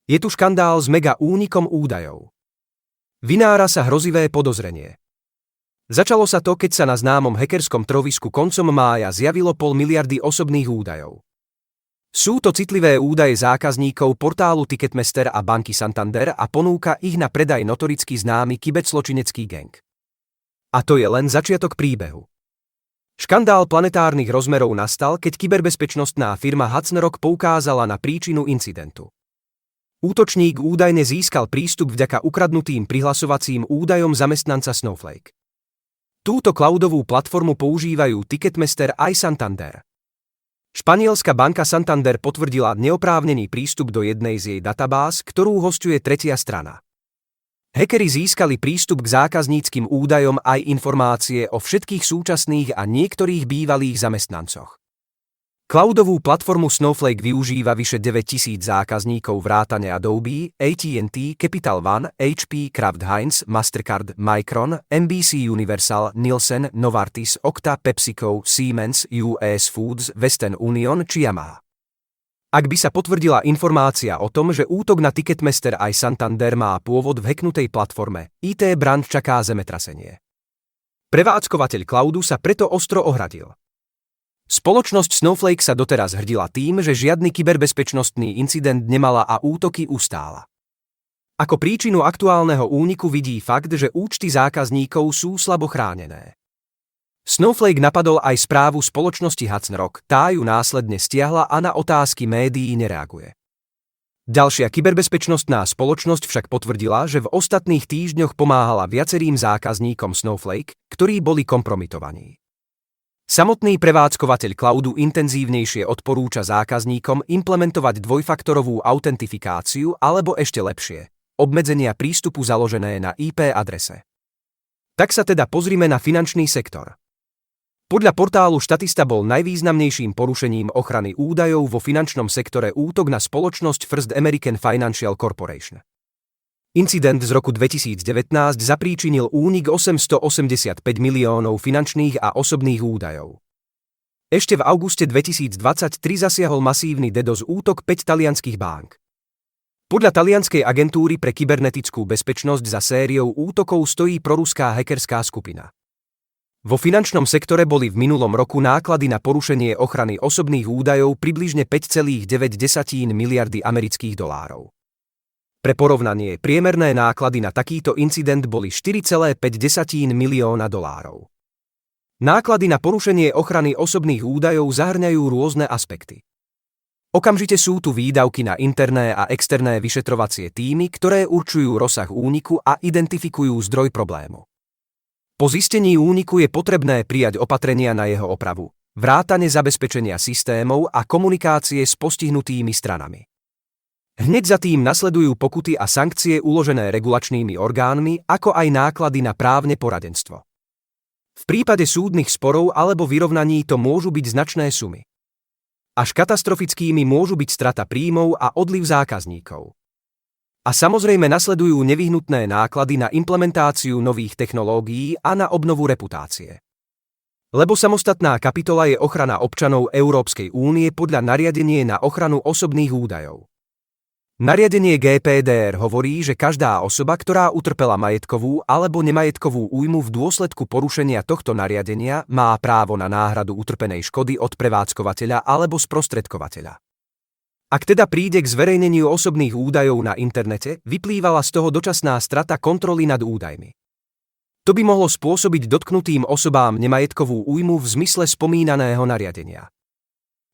Je tu škandál s mega únikom údajov. Vynára sa hrozivé podozrenie. Začalo sa to, keď sa na známom hackerskom trovisku koncom mája zjavilo 500 miliardy osobných údajov. Sú to citlivé údaje zákazníkov portálu Ticketmaster a banky Santander a ponúka ich na predaj notoricky známy kyberzločinecký gang. A to je len začiatok príbehu. Škandál planetárnych rozmerov nastal, keď kyberbezpečnostná firma Hudson Rock poukázala na príčinu incidentu. Útočník údajne získal prístup vďaka ukradnutým prihlasovacím údajom zamestnanca Snowflake. Túto cloudovú platformu používajú Ticketmaster aj Santander. Španielska banka Santander potvrdila neoprávnený prístup do jednej z jej databáz, ktorú hosťuje tretia strana. Hackeri získali prístup k zákazníckym údajom aj informácie o všetkých súčasných a niektorých bývalých zamestnancoch. Cloudovú platformu Snowflake využíva vyše 9000 zákazníkov vrátane Adobe, AT&T, Capital One, HP, Kraft Heinz, Mastercard, Micron, NBC Universal, Nielsen, Novartis, Okta, PepsiCo, Siemens, US Foods, Western Union či Yamaha. Ak by sa potvrdila informácia o tom, že útok na Ticketmaster aj Santander má pôvod v hacknutej platforme, IT brand čaká zemetrasenie. Prevádzkovateľ cloudu sa preto ostro ohradil. Spoločnosť Snowflake sa doteraz hrdila tým, že žiadny kyberbezpečnostný incident nemala a útoky ustála. Ako príčinu aktuálneho úniku vidí fakt, že účty zákazníkov sú slabo chránené. Snowflake napadol aj správu spoločnosti Hudson Rock, tá ju následne stiahla a na otázky médií nereaguje. Ďalšia kyberbezpečnostná spoločnosť však potvrdila, že v ostatných týždňoch pomáhala viacerým zákazníkom Snowflake, ktorí boli kompromitovaní. Samotný prevádzkovateľ cloudu intenzívnejšie odporúča zákazníkom implementovať dvojfaktorovú autentifikáciu alebo ešte lepšie, obmedzenia prístupu založené na IP adrese. Tak sa teda pozrime na finančný sektor. Podľa portálu Statista bol najvýznamnejším porušením ochrany údajov vo finančnom sektore útok na spoločnosť First American Financial Corporation. Incident z roku 2019 zapríčinil únik 885 miliónov finančných a osobných údajov. Ešte v auguste 2023 zasiahol masívny DDoS útok 5 talianskych bank. Podľa talianskej agentúry pre kybernetickú bezpečnosť za sériou útokov stojí proruská hackerská skupina. Vo finančnom sektore boli v minulom roku náklady na porušenie ochrany osobných údajov približne 5,9 miliardy amerických dolárov. Pre porovnanie, priemerné náklady na takýto incident boli 4,5 milióna dolárov. Náklady na porušenie ochrany osobných údajov zahŕňajú rôzne aspekty. Okamžite sú tu výdavky na interné a externé vyšetrovacie tímy, ktoré určujú rozsah úniku a identifikujú zdroj problému. Po zistení úniku je potrebné prijať opatrenia na jeho opravu, vrátane zabezpečenia systémov a komunikácie s postihnutými stranami. Hneď za tým nasledujú pokuty a sankcie uložené regulačnými orgánmi, ako aj náklady na právne poradenstvo. V prípade súdnych sporov alebo vyrovnaní to môžu byť značné sumy. Až katastrofickými môžu byť strata príjmov a odliv zákazníkov. A samozrejme nasledujú nevyhnutné náklady na implementáciu nových technológií a na obnovu reputácie. Lebo samostatná kapitola je ochrana občanov Európskej únie podľa nariadenia na ochranu osobných údajov. Nariadenie GDPR hovorí, že každá osoba, ktorá utrpela majetkovú alebo nemajetkovú újmu v dôsledku porušenia tohto nariadenia, má právo na náhradu utrpenej škody od prevádzkovateľa alebo sprostredkovateľa. Ak teda príde k zverejneniu osobných údajov na internete, vyplývala z toho dočasná strata kontroly nad údajmi. To by mohlo spôsobiť dotknutým osobám nemajetkovú újmu v zmysle spomínaného nariadenia.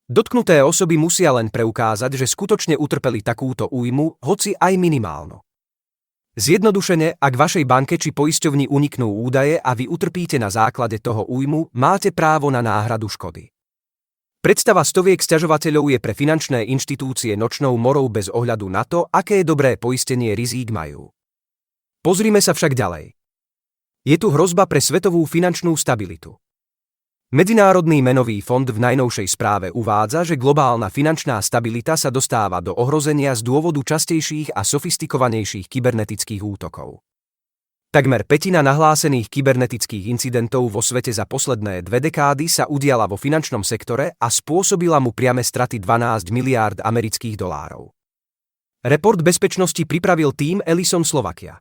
Dotknuté osoby musia len preukázať, že skutočne utrpeli takúto újmu, hoci aj minimálno. Zjednodušene, ak vašej banke či poisťovni uniknú údaje a vy utrpíte na základe toho újmu, máte právo na náhradu škody. Predstava stoviek sťažovateľov je pre finančné inštitúcie nočnou morou bez ohľadu na to, aké dobré poistenie rizík majú. Pozrime sa však ďalej. Je tu hrozba pre svetovú finančnú stabilitu. Medzinárodný menový fond v najnovšej správe uvádza, že globálna finančná stabilita sa dostáva do ohrozenia z dôvodu častejších a sofistikovanejších kybernetických útokov. Takmer pätina nahlásených kybernetických incidentov vo svete za posledné 2 dekády sa udiala vo finančnom sektore a spôsobila mu priame straty 12 miliárd amerických dolárov. Report bezpečnosti pripravil tím Ellison Slovakia.